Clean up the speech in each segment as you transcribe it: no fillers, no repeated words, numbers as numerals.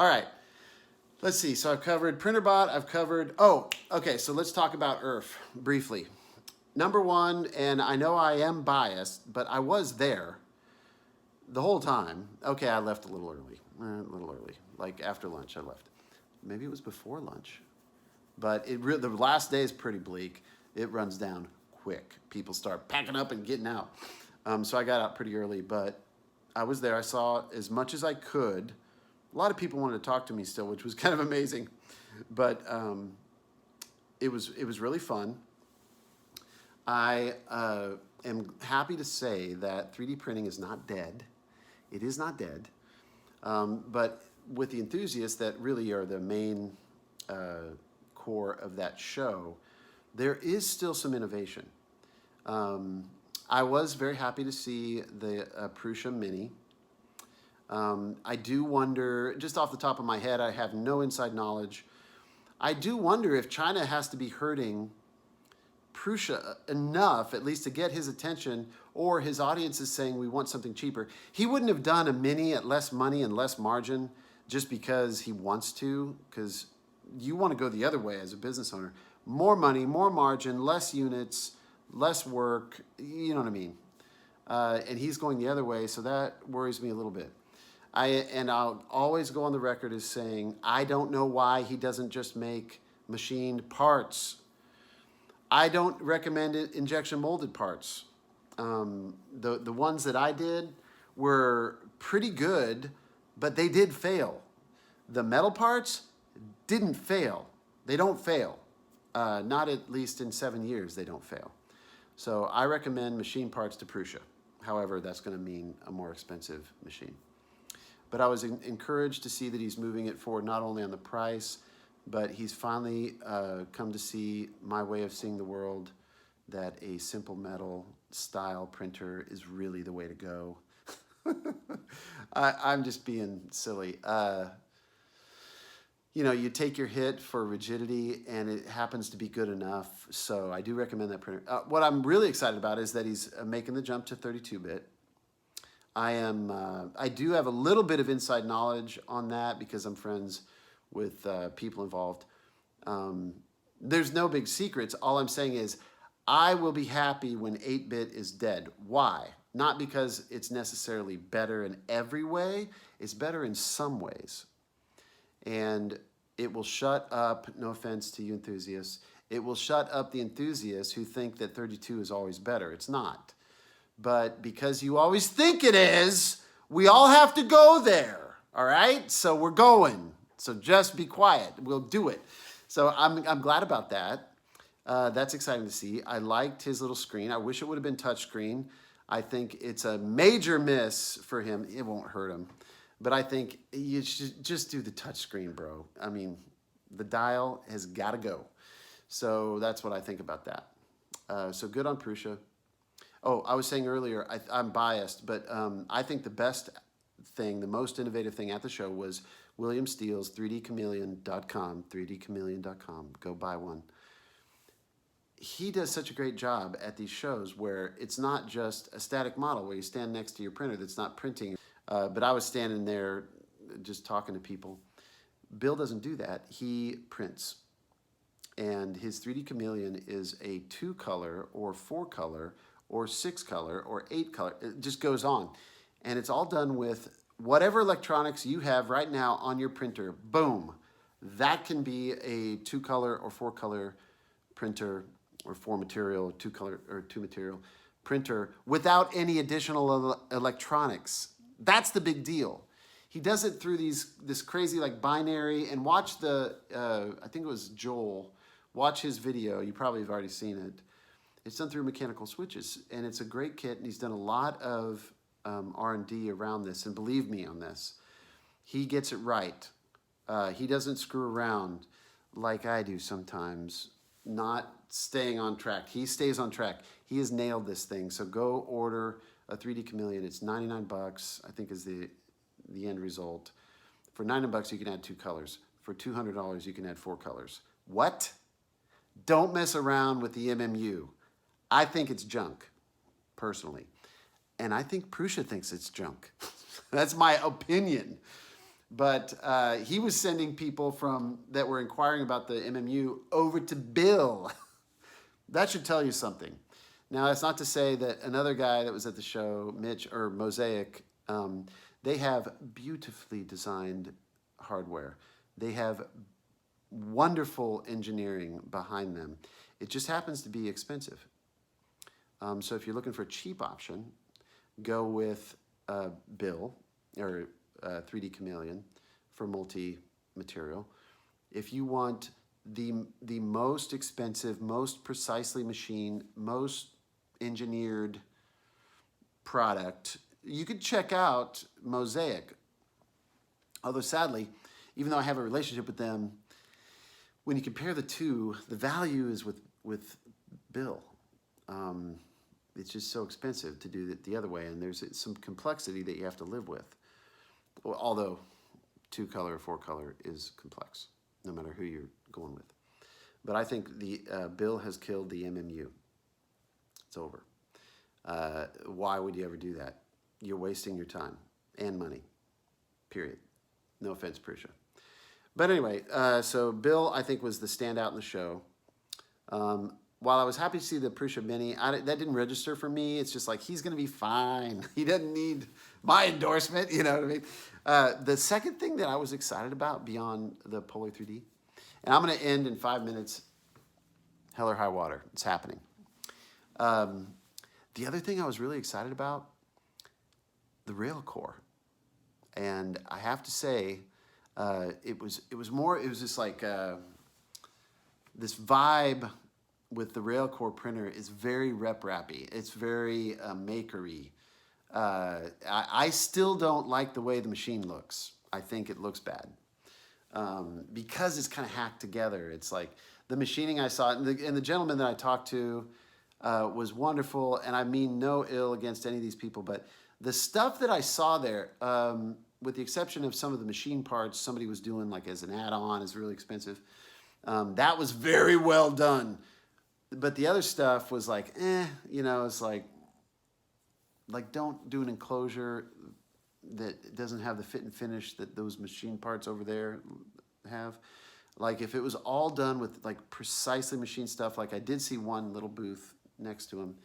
All right. Let's see. So I've covered PrinterBot. I've covered. Oh, okay. So let's talk about ERRF briefly. Number one, and I know I am biased, but I was there the whole time. Okay, I left a little early. Like after lunch, I left. Maybe it was before lunch, but the last day is pretty bleak. It runs down quick. People start packing up and getting out. So I got out pretty early, but I was there. I saw as much as I could. A lot of people wanted to talk to me still, which was kind of amazing, but it was really fun. I am happy to say that 3D printing is not dead. It is not dead, but with the enthusiasts that really are the main core of that show, there is still some innovation. I was very happy to see the Prusa Mini. I do wonder, just off the top of my head, I have no inside knowledge. I do wonder if China has to be hurting Prusa enough, at least to get his attention, or his audience is saying we want something cheaper. He wouldn't have done a Mini at less money and less margin just because he wants to, because you want to go the other way as a business owner. More money, more margin, less units, less work, you know what I mean? And he's going the other way, so that worries me a little bit. I'll always go on the record as saying, I don't know why he doesn't just make machined parts. I don't recommend injection molded parts. The ones that I did were pretty good, but they did fail. The metal parts didn't fail. They don't fail. Not at least in 7 years, they don't fail. So I recommend machine parts to Prusa. However, that's going to mean a more expensive machine. But I was encouraged to see that he's moving it forward, not only on the price, but he's finally come to see my way of seeing the world, that a simple metal style printer is really the way to go. I'm just being silly. You know, you take your hit for rigidity and it happens to be good enough. So I do recommend that printer. What I'm really excited about is that he's making the jump to 32-bit. I do have a little bit of inside knowledge on that because I'm friends with people involved. There's no big secrets. All I'm saying is I will be happy when 8-bit is dead. Why? Not because it's necessarily better in every way. It's better in some ways. And it will shut up, no offense to you enthusiasts, it will shut up the enthusiasts who think that 32 is always better. It's not. But because you always think it is, we all have to go there, all right? So we're going. So just be quiet. We'll do it. So I'm glad about that. That's exciting to see. I liked his little screen. I wish it would have been touchscreen. I think it's a major miss for him. It won't hurt him. But I think you should just do the touchscreen, bro. I mean, the dial has got to go. So that's what I think about that. So good on Prusa. Oh, I was saying earlier, I'm biased, but I think the best thing, the most innovative thing at the show was William Steele's 3dchameleon.com, 3dchameleon.com. Go buy one. He does such a great job at these shows where it's not just a static model where you stand next to your printer that's not printing. But I was standing there just talking to people. Bill doesn't do that. He prints. And his 3D Chameleon is a 2-color or 4-color or 6-color or 8-color. It just goes on. And it's all done with whatever electronics you have right now on your printer. Boom. That can be a 2-color or 4-color printer or 4-material, 2-color or 2-material printer without any additional electronics. That's the big deal. He does it through this crazy like binary, and watch the, I think it was Joel, watch his video. You probably have already seen it. It's done through mechanical switches, and it's a great kit, and he's done a lot of R&D around this, and believe me on this, he gets it right. He doesn't screw around like I do sometimes, not staying on track. He stays on track. He has nailed this thing, so go order a 3D Chameleon. It's 99 bucks, I think is the end result. For 99 bucks, you can add 2 colors. For $200, you can add 4 colors. What? Don't mess around with the MMU. I think it's junk, personally. And I think Prusa thinks it's junk. That's my opinion. But he was sending people that were inquiring about the MMU over to Bill. That should tell you something. Now, that's not to say that another guy that was at the show, Mitch or Mosaic, they have beautifully designed hardware. They have wonderful engineering behind them. It just happens to be expensive. So if you're looking for a cheap option, go with Bill or 3D Chameleon for multi-material. If you want the most expensive, most precisely machined, most engineered product, you could check out Mosaic. Although sadly, even though I have a relationship with them, when you compare the two, the value is with Bill. It's just so expensive to do it the other way, and there's some complexity that you have to live with. Well, although 2-color or 4-color is complex, no matter who you're going with. But I think the Bill has killed the MMU. It's over. Why would you ever do that? You're wasting your time and money, period. No offense, Prisha. But anyway, so Bill, I think, was the standout in the show. While I was happy to see the Prusa Mini, that didn't register for me. It's just like, he's going to be fine. He doesn't need my endorsement, you know what I mean? The second thing that I was excited about beyond the Polar 3D, and I'm going to end in 5 minutes, hell or high water, it's happening. The other thing I was really excited about, the rail core. And I have to say, it was just like this vibe with the rail core printer is very rep-rappy. It's very makery. I still don't like the way the machine looks. I think it looks bad because it's kind of hacked together. It's like the machining I saw, and the gentleman that I talked to was wonderful, and I mean no ill against any of these people, but the stuff that I saw there, with the exception of some of the machine parts somebody was doing like as an add-on, is really expensive. That was very well done. But the other stuff was like, you know, it's like don't do an enclosure that doesn't have the fit and finish that those machine parts over there have. Like if it was all done with like precisely machined stuff, like I did see one little booth next to him.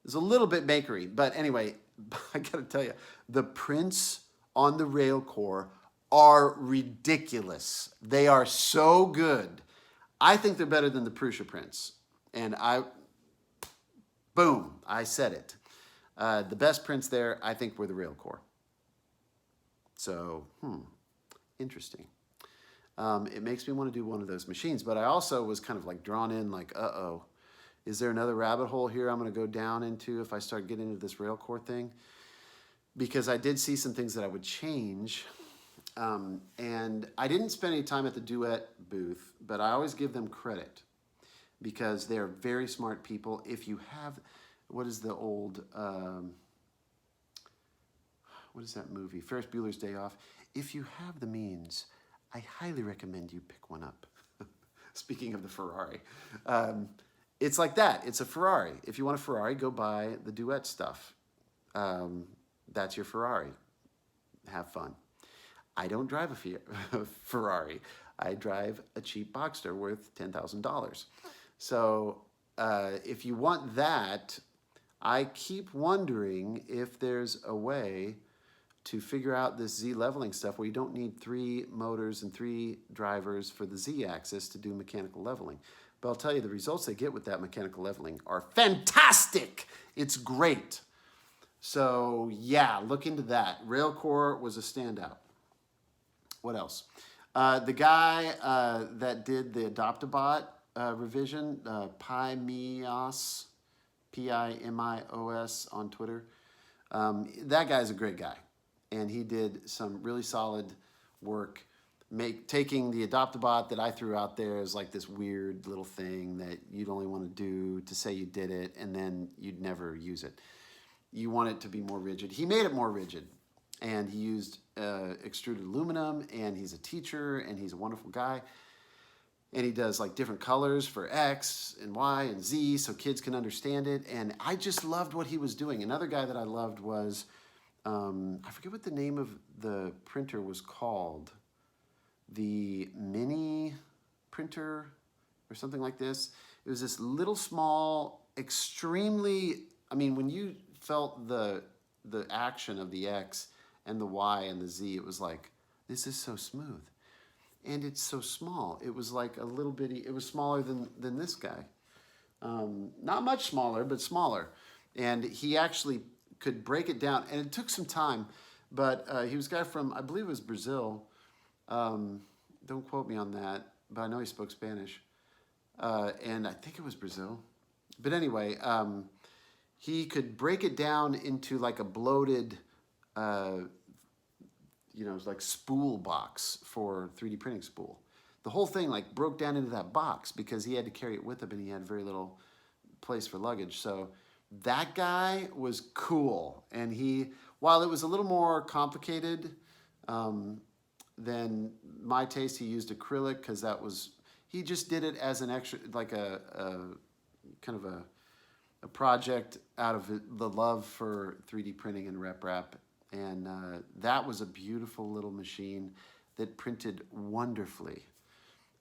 It's a little bit bakery, but anyway, I gotta tell you, the prints on the rail core are ridiculous. They are so good. I think they're better than the Prusa prints. And boom, I said it. The best prints there, I think, were the rail core. So, interesting. It makes me want to do one of those machines, but I also was kind of like drawn in like, uh-oh, is there another rabbit hole here I'm going to go down into if I start getting into this rail core thing? Because I did see some things that I would change. And I didn't spend any time at the Duet booth, but I always give them credit because they're very smart people. If you have, what is the old, what is that movie? Ferris Bueller's Day Off. If you have the means, I highly recommend you pick one up. Speaking of the Ferrari. It's like that. It's a Ferrari. If you want a Ferrari, go buy the Duet stuff. That's your Ferrari. Have fun. I don't drive a Ferrari. I drive a cheap Boxster worth $10,000. So if you want that, I keep wondering if there's a way to figure out this Z leveling stuff where you don't need 3 motors and 3 drivers for the Z axis to do mechanical leveling. But I'll tell you, the results they get with that mechanical leveling are fantastic. It's great. So yeah, look into that. Railcore was a standout. What else? The guy that did the Adopt-A-Bot revision, Pimios, Pimios on Twitter, that guy's a great guy. And he did some really solid work taking the Adopt-A-Bot that I threw out there as like this weird little thing that you'd only want to do to say you did it, and then you'd never use it. You want it to be more rigid. He made it more rigid. And he used extruded aluminum, and he's a teacher, and he's a wonderful guy. And he does like different colors for X and Y and Z so kids can understand it. And I just loved what he was doing. Another guy that I loved was I forget what the name of the printer was called. The mini printer or something like this. It was this little small, extremely, I mean, when you felt the action of the X and the Y and the Z, it was like, this is so smooth. And it's so small. It was like a little bitty, it was smaller than this guy. Not much smaller, but smaller. And he actually could break it down. And it took some time, but he was a guy from, I believe it was Brazil. Don't quote me on that, but I know he spoke Spanish. And I think it was Brazil. But anyway, he could break it down into like a bloated, like spool box for 3D printing spool. The whole thing like broke down into that box because he had to carry it with him and he had very little place for luggage. So that guy was cool. And while it was a little more complicated than my taste, he used acrylic because he just did it as an extra, like a kind of a project out of the love for 3D printing and RepRap. And that was a beautiful little machine that printed wonderfully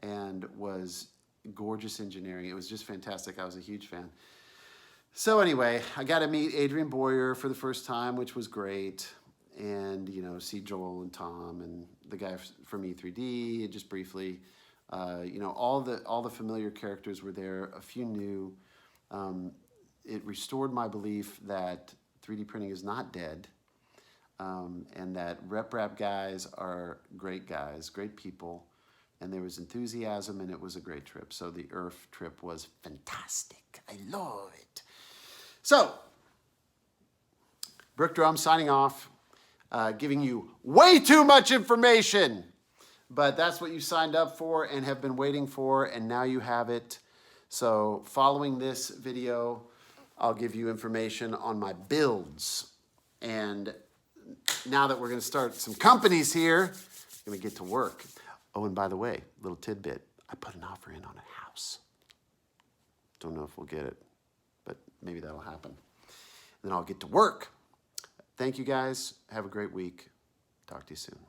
and was gorgeous engineering. It was just fantastic. I was a huge fan. So anyway, I got to meet Adrian Boyer for the first time, which was great. And, see Joel and Tom and the guy from E3D, just briefly. All the familiar characters were there, a few new. It restored my belief that 3D printing is not dead, and that RepRap guys are great guys, great people, and there was enthusiasm, and it was a great trip. So the ERRF trip was fantastic. I love it. So, Brook Drumm signing off, giving you way too much information. But that's what you signed up for and have been waiting for, and now you have it. So following this video, I'll give you information on my builds. And now that we're going to start some companies here, I'm going to get to work. Oh, and by the way, little tidbit, I put an offer in on a house. Don't know if we'll get it, but maybe that'll happen. And then I'll get to work. Thank you guys. Have a great week. Talk to you soon.